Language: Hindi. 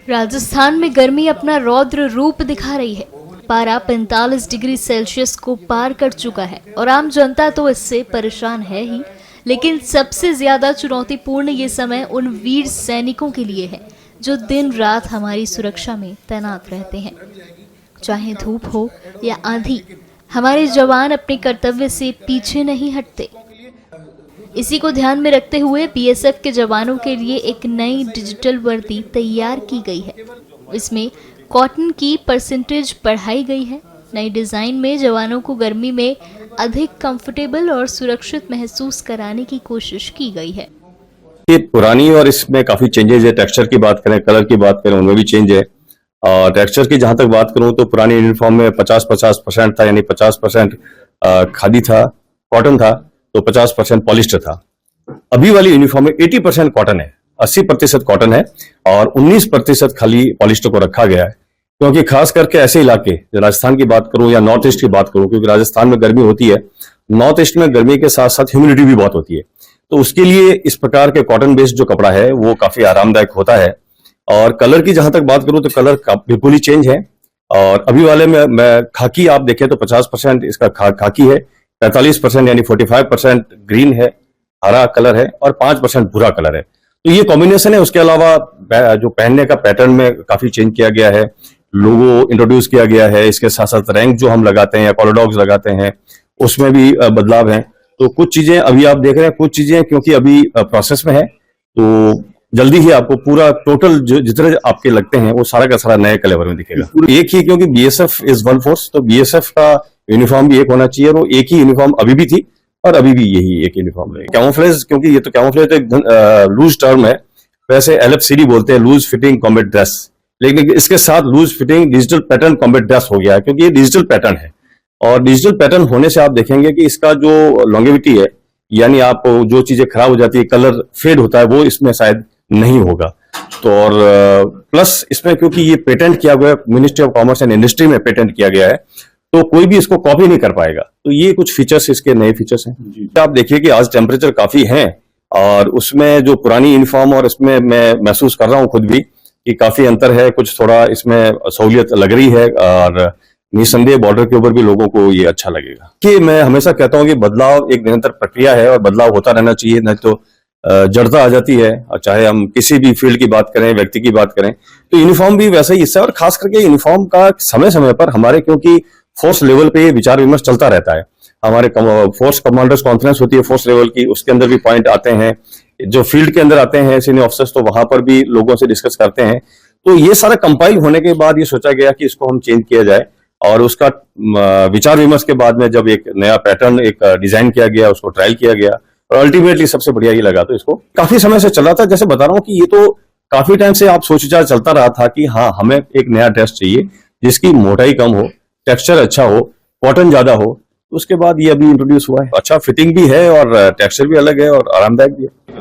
राजस्थान में गर्मी अपना रौद्र रूप दिखा रही है। पारा 45 डिग्री सेल्सियस को पार कर चुका है और आम जनता तो इससे परेशान है ही, लेकिन सबसे ज्यादा चुनौतीपूर्ण ये समय उन वीर सैनिकों के लिए है जो दिन रात हमारी सुरक्षा में तैनात रहते हैं। चाहे धूप हो या आंधी, हमारे जवान अपने कर्तव्य से पीछे नहीं हटते। इसी को ध्यान में रखते हुए बीएसएफ के जवानों के लिए एक नई डिजिटल वर्दी तैयार की गई है। इसमें कॉटन की परसेंटेज बढ़ाई गई है। नई डिजाइन में जवानों को गर्मी में अधिक कंफर्टेबल और सुरक्षित महसूस कराने की कोशिश की गई है। ये पुरानी और इसमें काफी चेंजेस है। टेक्सचर की बात करें, कलर की बात करें, उनमें भी चेंज है। और टेक्सचर की जहां तक बात करूं तो पुरानी यूनिफॉर्म में 50-50% था, यानी 50% खादी था, कॉटन था, तो 50% पॉलिस्टर था। अभी वाली यूनिफॉर्म में 80% कॉटन है, 80% कॉटन है और 19% खाली पॉलिस्टर को रखा गया है। क्योंकि खास करके ऐसे इलाके, राजस्थान की बात करूं या नॉर्थ ईस्ट की बात करूं, क्योंकि राजस्थान में गर्मी होती है, नॉर्थ ईस्ट में गर्मी के साथ साथ ह्यूमिडिटी भी बहुत होती है, तो उसके लिए इस प्रकार के कॉटन बेस्ड जो कपड़ा है वो काफी आरामदायक होता है। और कलर की जहां तक बात करूं तो कलर बिल्कुल ही चेंज है। और अभी वाले में मैं खाकी आप देखें तो 50% इसका खाकी है, 45% यानी 45% ग्रीन है, हरा कलर है और 5% भूरा कलर है। तो ये कॉम्बिनेशन है। उसके अलावा जो पहनने का पैटर्न में काफी चेंज किया गया है, लोगो इंट्रोड्यूस किया गया है। इसके साथ साथ रैंक जो हम लगाते हैं या कॉलरडॉग्स लगाते हैं उसमें भी बदलाव है। तो कुछ चीजें अभी आप देख रहे हैं, कुछ चीजें क्योंकि अभी प्रोसेस में है, तो जल्दी ही आपको पूरा टोटल जितने आपके लगते हैं वो सारा का सारा नए कलर में दिखेगा। एक ही, क्योंकि बीएसएफ इज वन फोर्स, तो बीएसएफ का यूनिफॉर्म भी एक होना चाहिए। वो एक ही यूनिफॉर्म अभी भी थी और अभी भी यही एक यूनिफॉर्म है। कैमोफ्लेज, क्योंकि ये तो कैमोफ्लेज तो एक लूज टर्म है, वैसे एलएफसीडी बोलते हैं, लूज फिटिंग कॉम्बैट ड्रेस, लेकिन इसके साथ loose fitting digital pattern combat dress हो गया है, क्योंकि ये डिजिटल पैटर्न है। और डिजिटल पैटर्न होने से आप देखेंगे कि इसका जो लॉन्गेविटी है, यानी आप जो चीजें खराब हो जाती है, कलर फेड होता है, वो इसमें शायद नहीं होगा। तो और प्लस इसमें क्योंकि ये पेटेंट किया गया है, ministry of commerce and industry में पेटेंट किया गया है, तो कोई भी इसको कॉपी नहीं कर पाएगा। तो ये कुछ फीचर्स, इसके नए फीचर्स हैं। आप देखिए कि आज टेम्परेचर काफी है और उसमें जो पुरानी यूनिफॉर्म और इसमें मैं महसूस कर रहा हूं खुद भी कि काफी अंतर है। कुछ थोड़ा इसमें सहूलियत लग रही है और निसंदेह बॉर्डर के ऊपर भी लोगों को ये अच्छा लगेगा। कि मैं हमेशा कहता हूं कि बदलाव एक निरंतर प्रक्रिया है और बदलाव होता रहना चाहिए, नहीं तो जड़ता आ जाती है। और चाहे हम किसी भी फील्ड की बात करें, व्यक्ति की बात करें, तो यूनिफॉर्म भी वैसा ही हिस्सा है। और खास करके यूनिफॉर्म का समय समय पर हमारे, क्योंकि फोर्स लेवल पे विचार विमर्श चलता रहता है, हमारे फोर्स कमांडर्स कॉन्फ्रेंस होती है फोर्स लेवल की, उसके अंदर भी पॉइंट आते हैं। जो फील्ड के अंदर आते हैं सीनियर ऑफिसर्स, तो वहां पर भी लोगों से डिस्कस करते हैं। तो ये सारा कंपाइल होने के बाद ये सोचा गया कि इसको हम चेंज किया जाए, और उसका विचार विमर्श के बाद में जब एक नया पैटर्न एक डिजाइन किया गया, उसको ट्रायल किया गया और अल्टीमेटली सबसे बढ़िया ये लगा। तो इसको काफी समय से चला था, जैसे बता रहा हूँ कि ये तो काफी टाइम से आप सोच विचार चलता रहा था कि हाँ, हमें एक नया ड्रेस चाहिए जिसकी मोटाई कम हो, टेक्सचर अच्छा हो, कॉटन ज्यादा हो। उसके बाद ये अभी इंट्रोड्यूस हुआ है। अच्छा फिटिंग भी है और टेक्सचर भी अलग है और आरामदायक भी है।